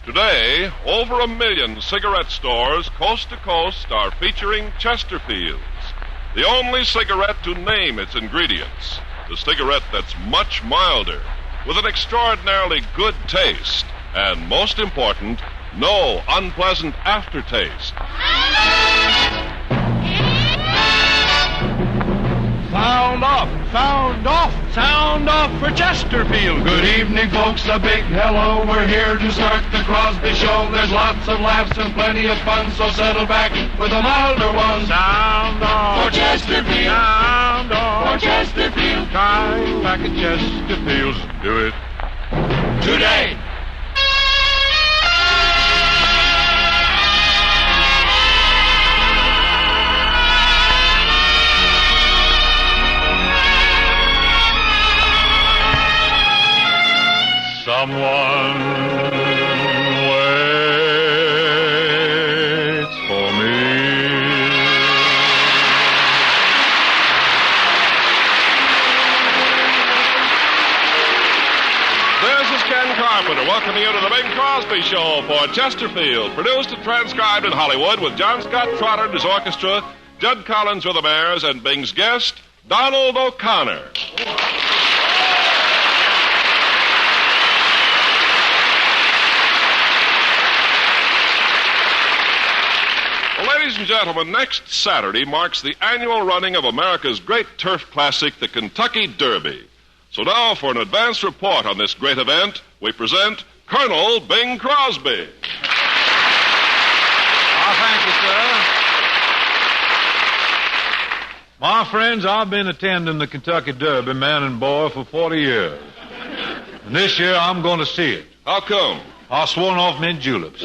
Today, over 1 million cigarette stores coast to coast are featuring Chesterfields, the only cigarette to name its ingredients. The cigarette that's much milder, with an extraordinarily good taste, and most important, no unpleasant aftertaste. Sound off! Sound off! Sound off for Chesterfield! Good evening, folks. A big hello. We're here to start the Crosby Show. There's lots of laughs and plenty of fun, so settle back with a milder one. Sound off for Chesterfield. Sound off For Chesterfield. Try back at Chesterfield's. Do it Today. Someone waits for me. This is Ken Carpenter welcoming you to the Bing Crosby Show for Chesterfield, produced and transcribed in Hollywood with John Scott Trotter and his orchestra, Judd Collins with the Bears, and Bing's guest, Donald O'Connor. Ladies and gentlemen, next Saturday marks the annual running of America's great turf classic, the Kentucky Derby. So now, for an advance report on this great event, we present Colonel Bing Crosby. Thank you, sir. My friends, I've been attending the Kentucky Derby, man and boy, for 40 years. And this year, I'm going to see it. How come? I've sworn off mint juleps.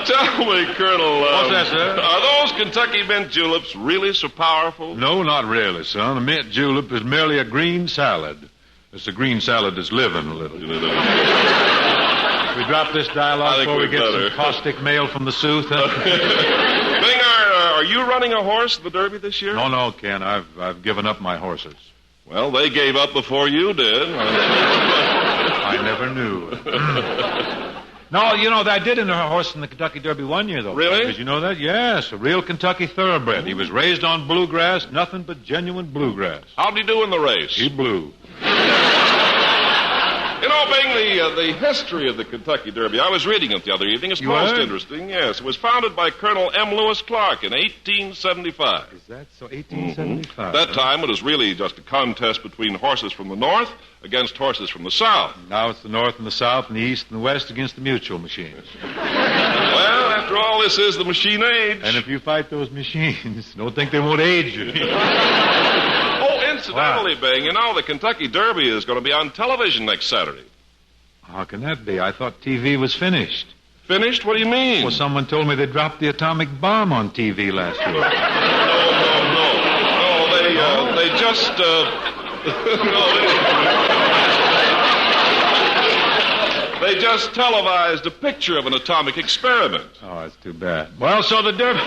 Tell me, Colonel. What's that, sir? Are those Kentucky mint juleps really so powerful? No, not really, son. A mint julep is merely a green salad. It's a green salad that's living a little. We drop this dialogue before we get some caustic mail from the Sooth. Bing, are you running a horse in the Derby this year? No, Ken. I've given up my horses. Well, they gave up before you did. I never knew. No, you know, I did in a horse in the Kentucky Derby one year, though. Really? Did you know that? Yes, a real Kentucky thoroughbred. He was raised on bluegrass, nothing but genuine bluegrass. How'd he do in the race? He blew. You know, Bing, the history of the Kentucky Derby, I was reading it the other evening. It's most interesting, yes. It was founded by Colonel M. Lewis Clark in 1875. Is that so? 1875? At that time, it was really just a contest between horses from the north against horses from the south. Now it's the north and the south and the east and the west against the mutual machines. Well, after all, this is the machine age. And if you fight those machines, don't think they won't age you. Incidentally, Bing, you know, the Kentucky Derby is going to be on television next Saturday. How can that be? I thought TV was finished. Finished? What do you mean? Well, someone told me they dropped the atomic bomb on TV last week. No, they just, they just televised a picture of an atomic experiment. Oh, that's too bad. Well, so the Derby...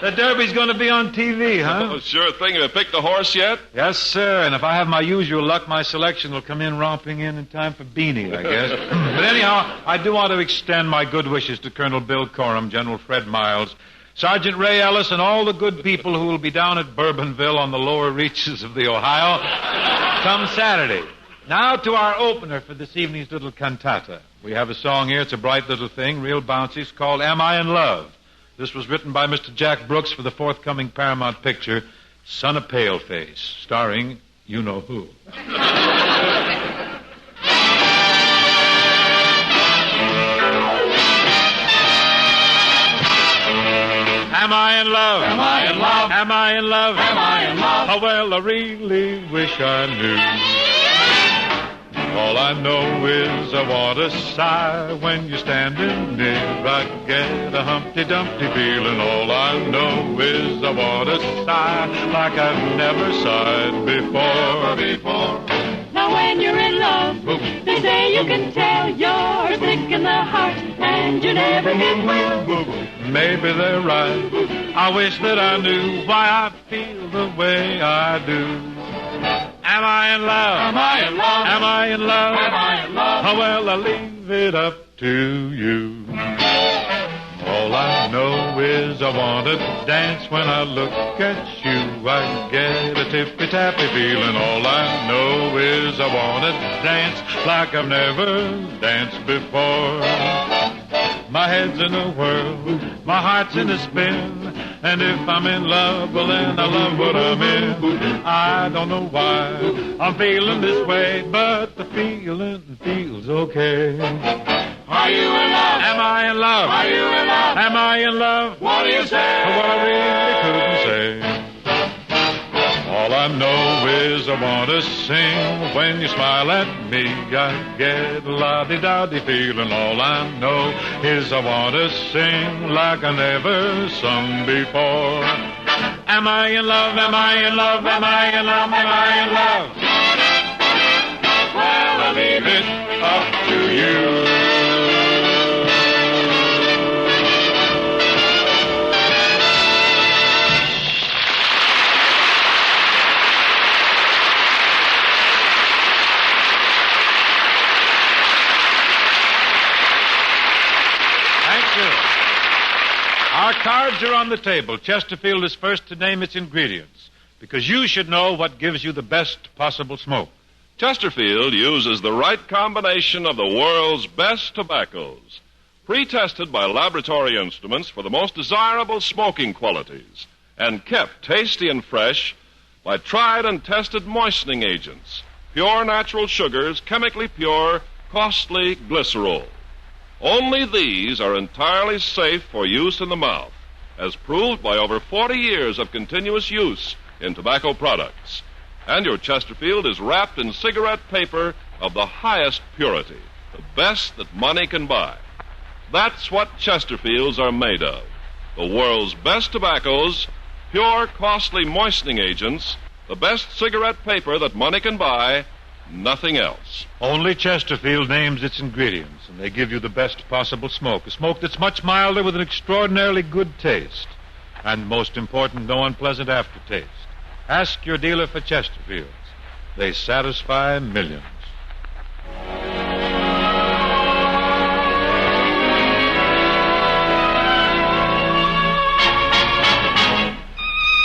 The Derby's going to be on TV, huh? Oh, sure thing. Have you picked the horse yet? Yes, sir. And if I have my usual luck, my selection will come in romping in time for Beanie, I guess. But anyhow, I do want to extend my good wishes to Colonel Bill Coram, General Fred Miles, Sergeant Ray Ellis, and all the good people who will be down at Bourbonville on the lower reaches of the Ohio come Saturday. Now to our opener for this evening's little cantata. We have a song here. It's a bright little thing, real bouncy. It's called Am I in Love? This was written by Mr. Jack Brooks for the forthcoming Paramount picture, Son of Paleface, starring you-know-who. Am I in love? Am I in love? Am I in love? Am I in love? Oh, well, I really wish I knew. All I know is I want to sigh when you're standing near. I get a Humpty Dumpty feeling. All I know is I want to sigh like I've never sighed before. Now when you're in love, they say you can tell you're sick in the heart and you never get well. Maybe they're right. I wish that I knew why I feel the way I do. Am I in love? Am I in love? Am I in love? Am I in love? Oh, well, I leave it up to you. All I know is I want to dance when I look at you. I get a tippy-tappy feeling. All I know is I want to dance like I've never danced before. My head's in a whirl, my heart's in a spin, and if I'm in love, well then I love what I'm in. I don't know why I'm feeling this way, but the feeling feels okay. Are you in love? Am I in love? Are you in love? Am I in love? What do you say? Well, I really couldn't say. All I know is I want to sing. When you smile at me, I get a la-di-da-di feeling. All I know is I want to sing like I never sung before. Am I in love? Am I in love? Am I in love? Am I in love? Well, I leave it up to you. Our cards are on the table. Chesterfield is first to name its ingredients, because you should know what gives you the best possible smoke. Chesterfield uses the right combination of the world's best tobaccos, pre-tested by laboratory instruments for the most desirable smoking qualities, and kept tasty and fresh by tried and tested moistening agents, pure natural sugars, chemically pure, costly glycerol. Only these are entirely safe for use in the mouth, as proved by over 40 years of continuous use in tobacco products. And your Chesterfield is wrapped in cigarette paper of the highest purity, the best that money can buy. That's what Chesterfields are made of. The world's best tobaccos, pure, costly moistening agents, the best cigarette paper that money can buy, nothing else. Only Chesterfield names its ingredients, and they give you the best possible smoke. A smoke that's much milder with an extraordinarily good taste. And most important, no unpleasant aftertaste. Ask your dealer for Chesterfields. They satisfy millions.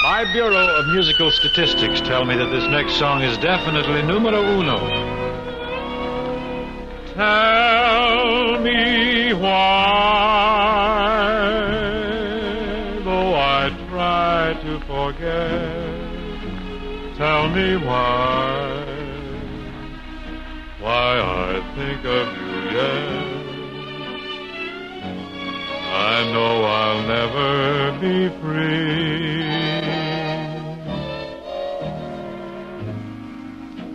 My Bureau of Musical Statistics tell me that this next song is definitely numero uno. Tell me why, though I try to forget, tell me why I think of you yet. I know I'll never be free.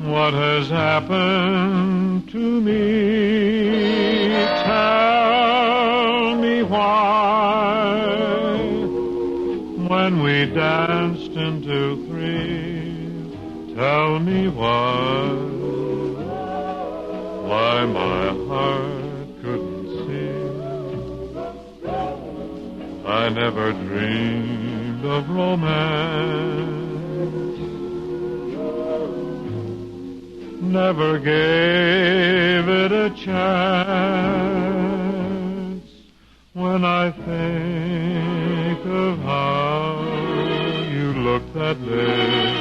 What has happened to me? Tell me why. When we danced until 3, tell me why my heart couldn't sing. I never dreamed of romance. Never gave it a chance. When I think of how you looked that day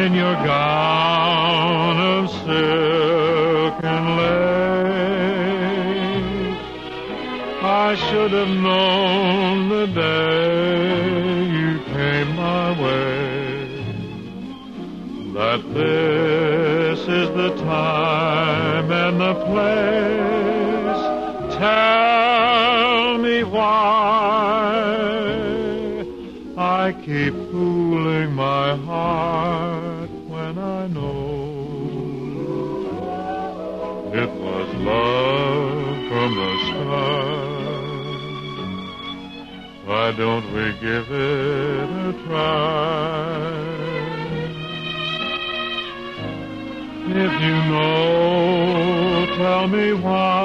in your gown of silk and lace, I should have known the day you came my way that this is the time and the place. Tell me why I keep fooling my heart when I know it was love from the start. Why don't we give it a try? If you know, tell me why.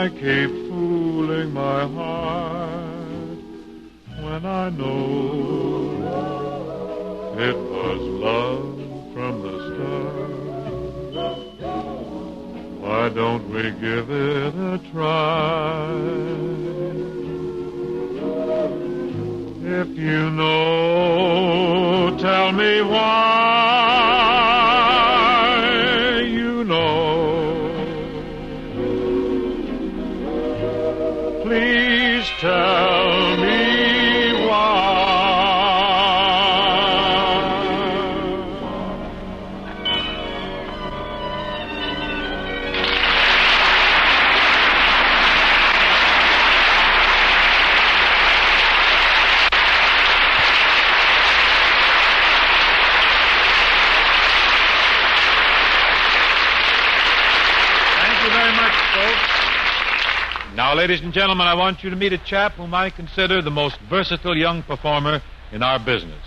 I keep fooling my heart when I know it was love from the start? Why don't we give it a try? If you know, tell me why. You know. Please tell me why. Now, ladies and gentlemen, I want you to meet a chap whom I consider the most versatile young performer in our business.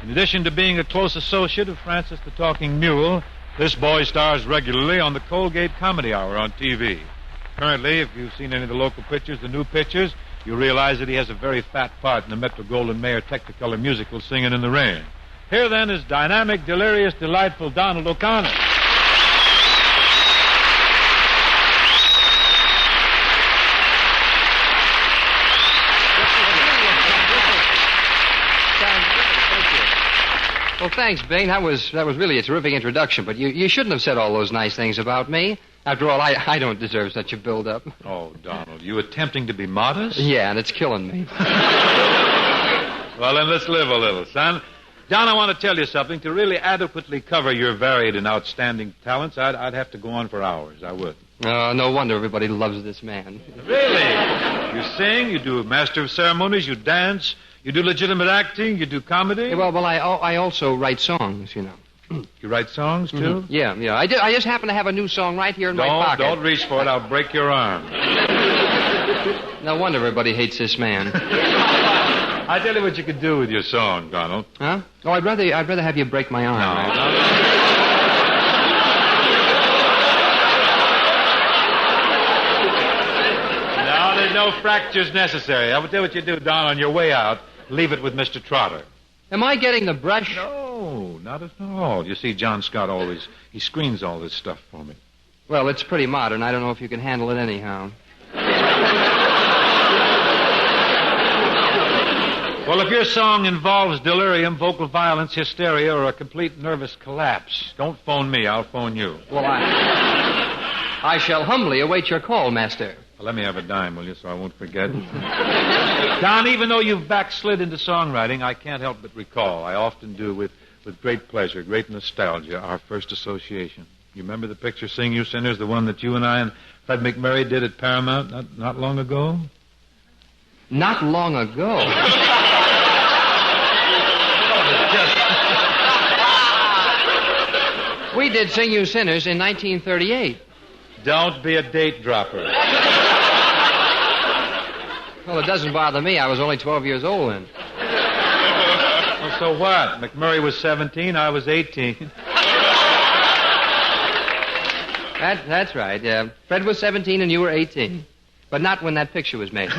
In addition to being a close associate of Francis the Talking Mule, this boy stars regularly on the Colgate Comedy Hour on TV. Currently, if you've seen any of the local pictures, the new pictures, you realize that he has a very fat part in the Metro-Goldwyn-Mayer Technicolor musical Singin' in the Rain. Here, then, is dynamic, delirious, delightful Donald O'Connor. Well, thanks, Bing. That was really a terrific introduction, but you shouldn't have said all those nice things about me. After all, I don't deserve such a build-up. Oh, Donald, you attempting to be modest? Yeah, and it's killing me. Well, then let's live a little, son. Don, I want to tell you something. To really adequately cover your varied and outstanding talents, I'd have to go on for hours. I would. No wonder everybody loves this man. Really? You sing, you do Master of Ceremonies, you dance, you do legitimate acting, you do comedy? Well, I also write songs, you know. You write songs, too? Mm-hmm. Yeah. I just happen to have a new song right here in my pocket. Don't reach for it. I'll break your arm. No wonder everybody hates this man. I tell you what you could do with your song, Donald. Huh? Oh, I'd rather have you break my arm. No. No, there's no fractures necessary. I will tell you what you do, Don, on your way out. Leave it with Mr. Trotter. Am I getting the brush? No, not at all. You see, John Scott he screens all this stuff for me. Well, it's pretty modern. I don't know if you can handle it anyhow. Well, if your song involves delirium, vocal violence, hysteria, or a complete nervous collapse, don't phone me. I'll phone you. Well, I shall humbly await your call, Master. Well, let me have a dime, will you, so I won't forget. Don, even though you've backslid into songwriting, I can't help but recall, I often do with great pleasure, great nostalgia, our first association. You remember the picture, Sing You Sinners, the one that you and I and Fred McMurray did at Paramount not long ago? Not long ago? We did Sing You Sinners in 1938. Don't be a date dropper. Well, it doesn't bother me. I was only 12 years old then. Well, so what? McMurray was 17, I was 18. That's right. Fred was 17 and you were 18. But not when that picture was made.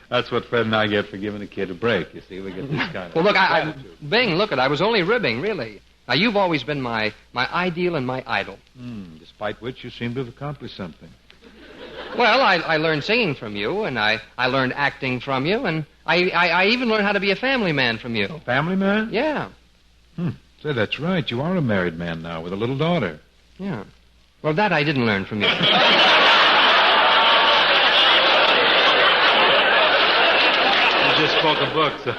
That's what Fred and I get for giving a kid a break. You see, we get this kind of... Well, look, Bing, look, I was only ribbing, really. Now, you've always been my ideal and my idol. Despite which, you seem to have accomplished something. Well, I learned singing from you, and I learned acting from you, and I even learned how to be a family man from you. Family man? Yeah. Say, that's right. You are a married man now with a little daughter. Yeah. Well, that I didn't learn from you. You just spoke a book, so...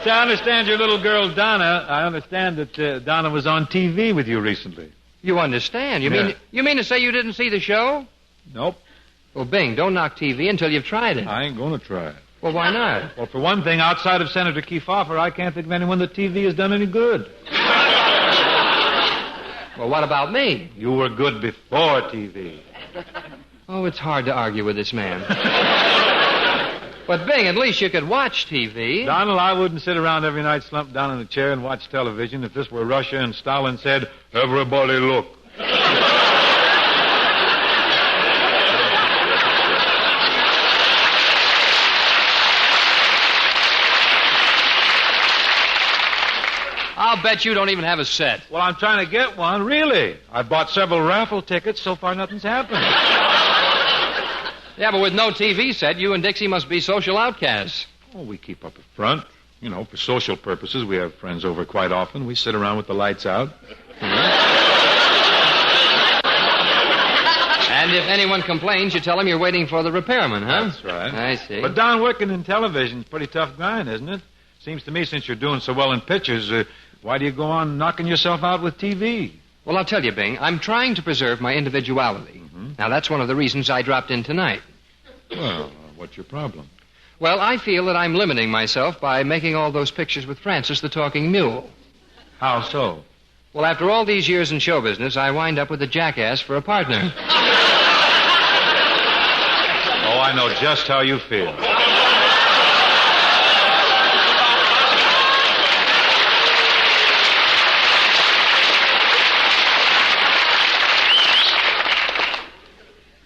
So I understand your little girl, Donna. I understand that Donna was on TV with you recently. You understand? You mean to say you didn't see the show? Nope. Well, Bing, don't knock TV until you've tried it. I ain't going to try it. Well, why not? Well, for one thing, outside of Senator Kefauver, I can't think of anyone that TV has done any good. Well, what about me? You were good before TV. Oh, it's hard to argue with this man. But, Bing, at least you could watch TV. Donald, I wouldn't sit around every night slumped down in a chair and watch television if this were Russia and Stalin said, "Everybody look." bet you don't even have a set. Well, I'm trying to get one, really. I bought several raffle tickets. So far, nothing's happened. Yeah, but with no TV set, you and Dixie must be social outcasts. Oh, we keep up a front. You know, for social purposes. We have friends over quite often. We sit around with the lights out. And if anyone complains, you tell them you're waiting for the repairman, huh? That's right. I see. But, Don, working in television's a pretty tough grind, isn't it? Seems to me, since you're doing so well in pictures, why do you go on knocking yourself out with TV? Well, I'll tell you, Bing, I'm trying to preserve my individuality. Mm-hmm. Now, that's one of the reasons I dropped in tonight. Well, what's your problem? Well, I feel that I'm limiting myself by making all those pictures with Francis the Talking Mule. How so? Well, after all these years in show business, I wind up with a jackass for a partner. Oh, I know just how you feel.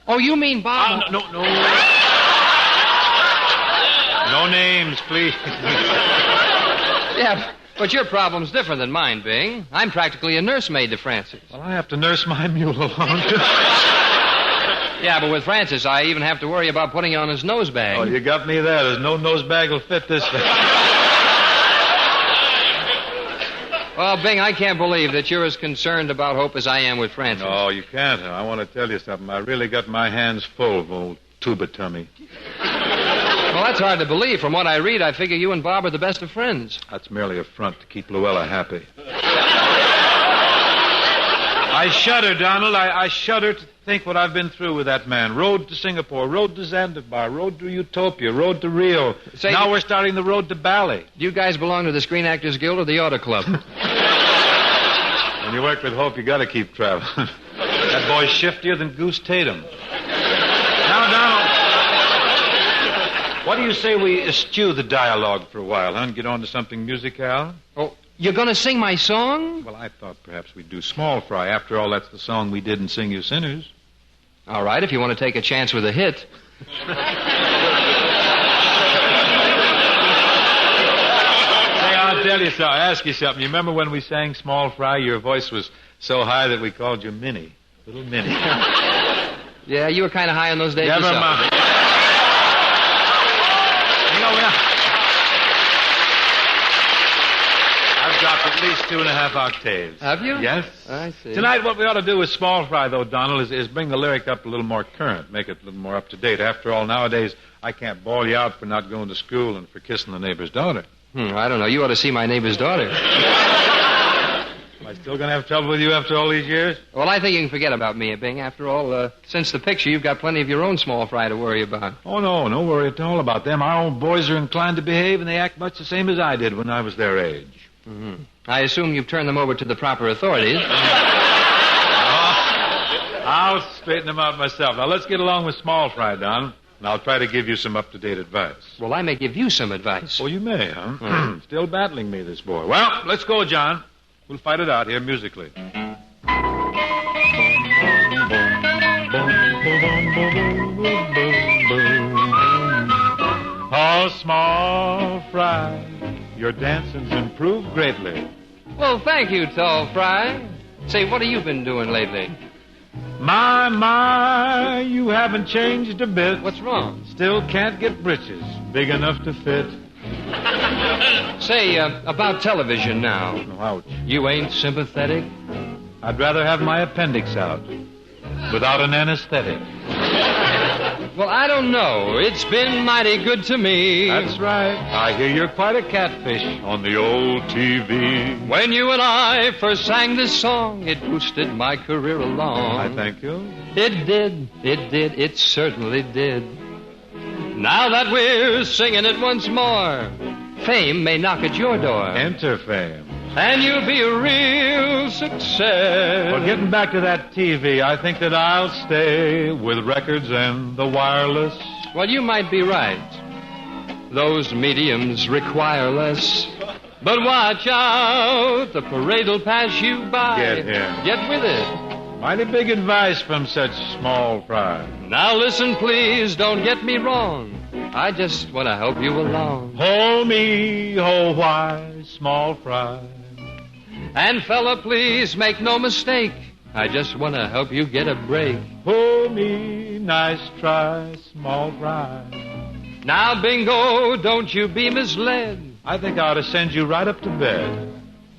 Oh, you mean Bob? No. No names, please. Yeah, but your problem's different than mine, Bing. I'm practically a nursemaid to Francis. Well, I have to nurse my mule alone, too. Yeah, but with Francis, I even have to worry about putting on his nose bag. Oh, you got me there. There's no nose bag will fit this thing. Well, Bing, I can't believe that you're as concerned about Hope as I am with Francis. No, you can't. I want to tell you something. I really got my hands full of old tuba tummy. Well, that's hard to believe. From what I read, I figure you and Bob are the best of friends. That's merely a front to keep Luella happy. I shudder, Donald. I shudder to think what I've been through with that man. Road to Singapore, road to Zanzibar, road to Utopia, road to Rio. Now we're starting the road to Bali. Do you guys belong to the Screen Actors Guild or the Auto Club? When you work with Hope, you got to keep traveling. That boy's shiftier than Goose Tatum. Now, Donald, what do you say we eschew the dialogue for a while, huh, and get on to something musical? Oh, you're going to sing my song? Well, I thought perhaps we'd do Small Fry. After all, that's the song we did in Sing You Sinners. All right, if you want to take a chance with a hit. Say, I'll tell you something. I'll ask you something. You remember when we sang Small Fry? Your voice was so high that we called you Minnie. Little Minnie. Yeah, you were kind of high on those days Never yourself. mind. I've dropped at least 2.5 octaves. Have you? Yes. I see. Tonight, what we ought to do with Small Fry, though, Donald, is bring the lyric up a little more current, make it a little more up to date. After all, nowadays, I can't bawl you out for not going to school and for kissing the neighbor's daughter. I don't know. You ought to see my neighbor's daughter. Am I still going to have trouble with you after all these years? Well, I think you can forget about me, Bing. After all, since the picture, you've got plenty of your own Small Fry to worry about. Oh, no worry at all about them. Our own boys are inclined to behave, and they act much the same as I did when I was their age. Mm-hmm. I assume you've turned them over to the proper authorities. I'll straighten them out myself. Now, let's get along with Small Fry, Don, and I'll try to give you some up-to-date advice. Well, I may give you some advice. Oh, you may, huh? Still battling me, this boy. Well, let's go, John. We'll fight it out here musically. Oh, Small Fry, your dancing's improved greatly. Well, thank you, Tall Fry. Say, what have you been doing lately? My, you haven't changed a bit. What's wrong? Still can't get britches big enough to fit. Say, about television now. Ouch. You ain't sympathetic? I'd rather have my appendix out without an anesthetic. Well, I don't know. It's been mighty good to me. That's right. I hear you're quite a catfish on the old TV. When you and I first sang this song, it boosted my career along. I thank you. It did. It certainly did. Now that we're singing it once more, fame may knock at your door. Enter fame. And you'll be a real success. Well, getting back to that TV, I think that I'll stay with records and the wireless. Well, you might be right. Those mediums require less. But watch out, the parade'll pass you by. Get him. Get with it. Mighty big advice from such Small Fry. Now listen, please, don't get me wrong. I just want to help you along. Ho me, ho why, Small Fry. And fella, please make no mistake. I just want to help you get a break. Pull me, nice try, small fry. Now, Bingo, don't you be misled. I think I ought to send you right up to bed.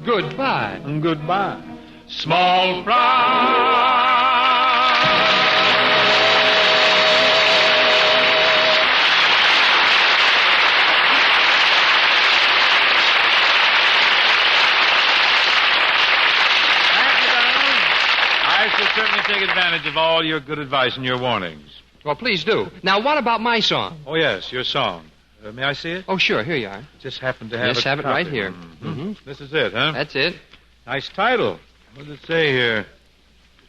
Goodbye. And goodbye. Small fry. I shall certainly take advantage of all your good advice and your warnings. Well, please do. Now, what about my song? Oh, yes, your song. May I see it? Oh, sure. Here you are. Just happen to have Just a have it copy. right here. Mm-hmm. This is it, huh? That's it. Nice title. What does it say here?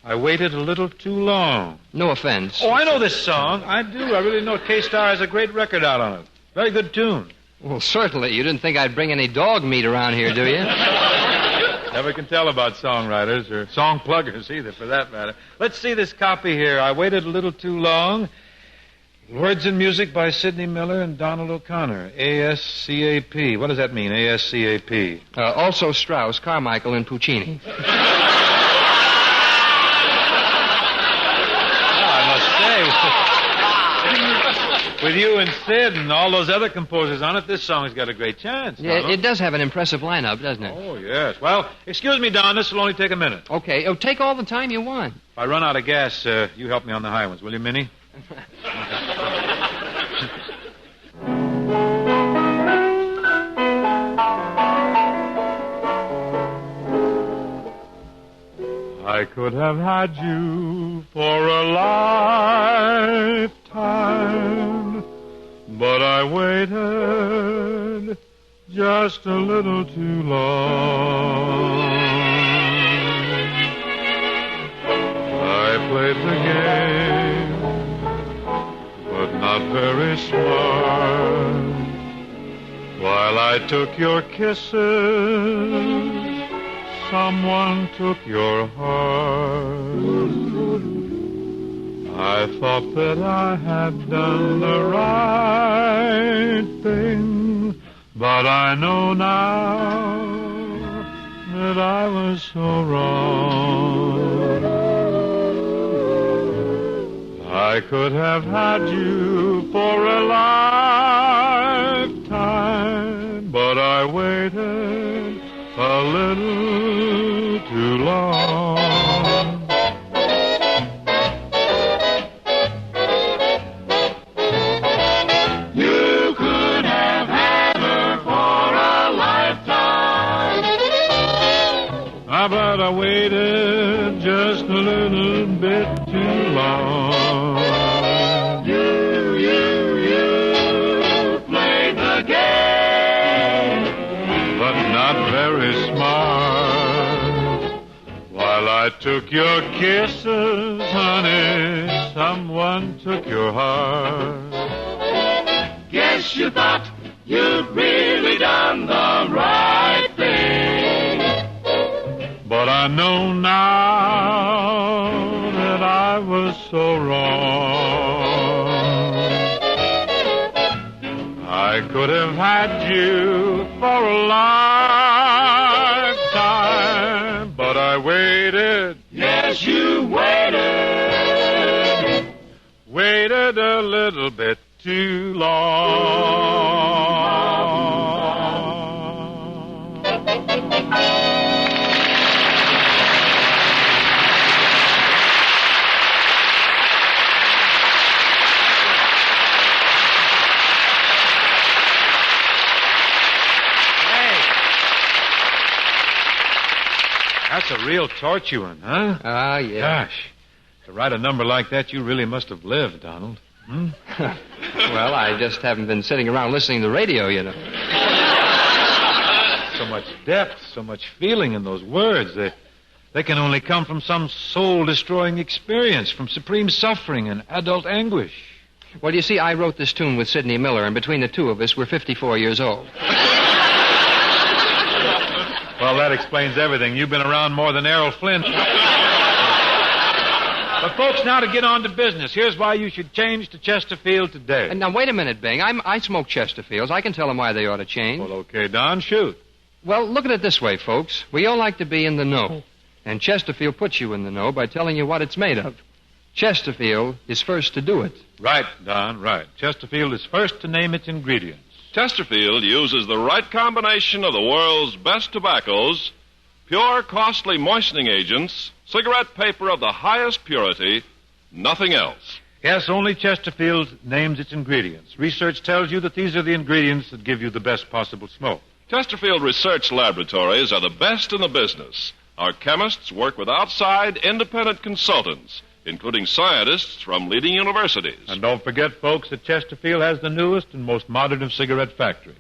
I waited a little too long. No offense. Oh, I know this song. I do. I really know K-Star has a great record out on it. Very good tune. Well, certainly. You didn't think I'd bring any dog meat around here, do you? Never can tell about songwriters or song pluggers either, for that matter. Let's see this copy here. I waited a little too long. Words and music by Sidney Miller and Donald O'Connor. ASCAP. What does that mean, ASCAP? Also Strauss, Carmichael, and Puccini. With you and Sid and all those other composers on it, this song's got a great chance. Yeah, it does have an impressive lineup, doesn't it? Oh, yes. Well, excuse me, Don. This will only take a minute. Okay. Oh, take all the time you want. If I run out of gas, you help me on the high ones, will you, Minnie? I could have had you for a lifetime, but I waited just a little too long. I played the game, but not very smart. While I took your kisses, someone took your heart. I thought that I had done the right thing, but I know now that I was so wrong. I could have had you for a lifetime, but I waited a little too long. You could have had her for a lifetime, but I waited just a little bit too long. You played the game, but not very smart. While I took your kisses, honey, someone took your heart. Guess you thought you'd really done the right thing, but I know now that I was so wrong. I could have had you for a lifetime, but I waited. Yes, you waited. Waited a little bit too long. That's a real torturing, huh? Ah, yeah. Gosh. To write a number like that, you really must have lived, Donald. Hmm? Well, I just haven't been sitting around listening to the radio, you know. So much depth, so much feeling in those words. They can only come from some soul-destroying experience, from supreme suffering and adult anguish. Well, you see, I wrote this tune with Sidney Miller, and between the two of us, we're 54 years old. Well, that explains everything. You've been around more than Errol Flynn. But, folks, now to get on to business. Here's why you should change to Chesterfield today. And now, wait a minute, Bing. I smoke Chesterfields. I can tell them why they ought to change. Well, okay, Don, shoot. Well, look at it this way, folks. We all like to be in the know. And Chesterfield puts you in the know by telling you what it's made of. Chesterfield is first to do it. Right, Don, right. Chesterfield is first to name its ingredients. Chesterfield uses the right combination of the world's best tobaccos, pure, costly moistening agents, cigarette paper of the highest purity, nothing else. Yes, only Chesterfield names its ingredients. Research tells you that these are the ingredients that give you the best possible smoke. Chesterfield Research Laboratories are the best in the business. Our chemists work with outside independent consultants, including scientists from leading universities. And don't forget, folks, that Chesterfield has the newest and most modern of cigarette factories.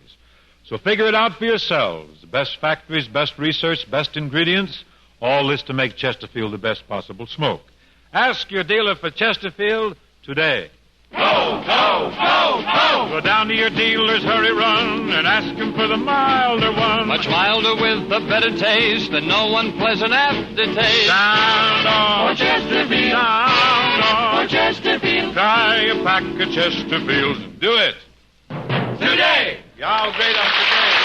So figure it out for yourselves. The best factories, best research, best ingredients, all this to make Chesterfield the best possible smoke. Ask your dealer for Chesterfield today. Go, go, go, go! Go down to your dealer's hurry run and ask him for the milder one. Much milder with a better taste and no unpleasant aftertaste. Sound on. For Chesterfield. Sound on. For Chesterfield. Try a pack of Chesterfields. Do it. Today! Y'all great on today.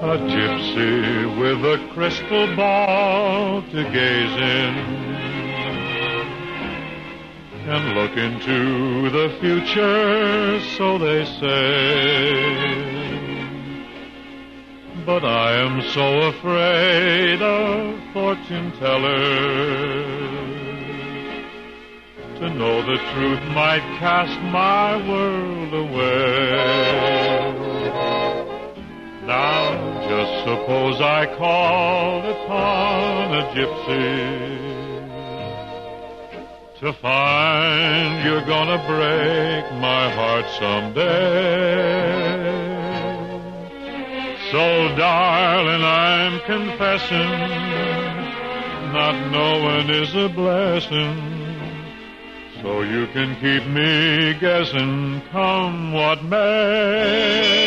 A gypsy with a crystal ball to gaze in can look into the future, so they say. But I am so afraid of fortune tellers. To know the truth might cast my world away. Now, just suppose I called upon a gypsy to find you're gonna break my heart someday. So, darling, I'm confessing, not knowing is a blessing. So you can keep me guessing, come what may.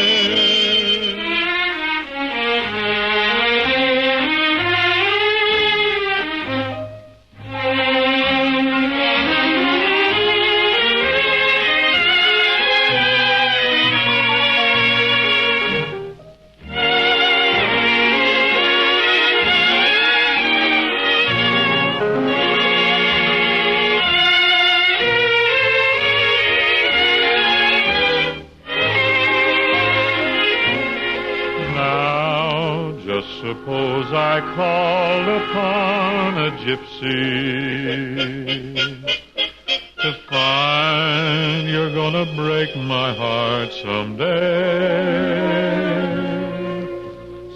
Suppose I called upon a gypsy to find you're gonna break my heart someday.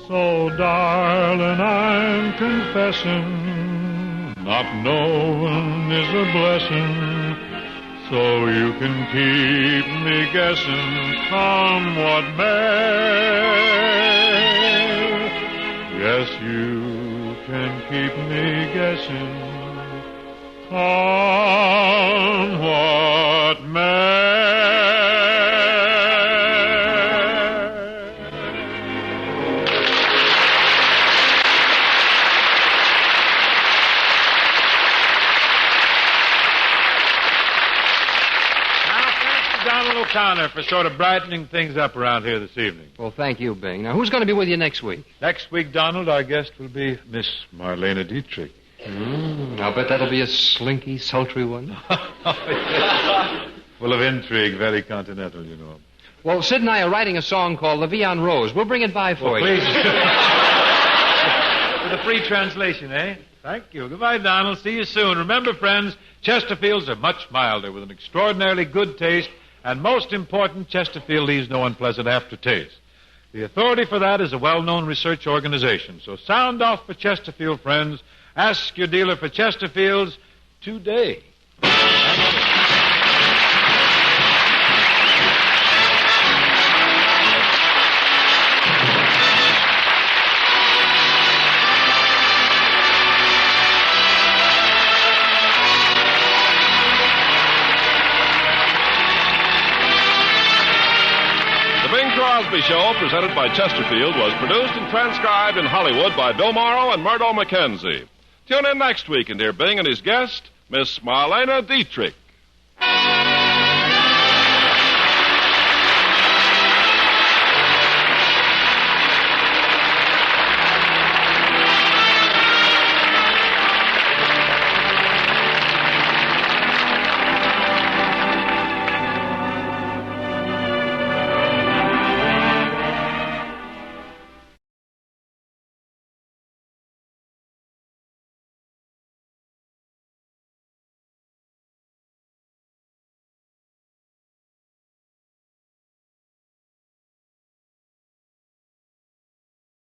So, darling, I'm confessing, not knowing is a blessing. So you can keep me guessing, come what may. Yes, you can keep me guessing, come what may. Donald O'Connor for sort of brightening things up around here this evening. Well, thank you, Bing. Now, who's going to be with you next week? Next week, Donald, our guest will be Miss Marlena Dietrich. I'll bet that'll be a slinky, sultry one. Full of intrigue, very continental, you know. Well, Sid and I are writing a song called The Vian Rose. We'll bring it by for you. Please. With a free translation, eh? Thank you. Goodbye, Donald. See you soon. Remember, friends, Chesterfields are much milder with an extraordinarily good taste, and most important, Chesterfield leaves no unpleasant aftertaste. The authority for that is a well-known research organization. So sound off for Chesterfield, friends. Ask your dealer for Chesterfields today. Cosby Show, presented by Chesterfield, was produced and transcribed in Hollywood by Bill Morrow and Murdo McKenzie. Tune in next week and hear Bing and his guest, Miss Marlena Dietrich.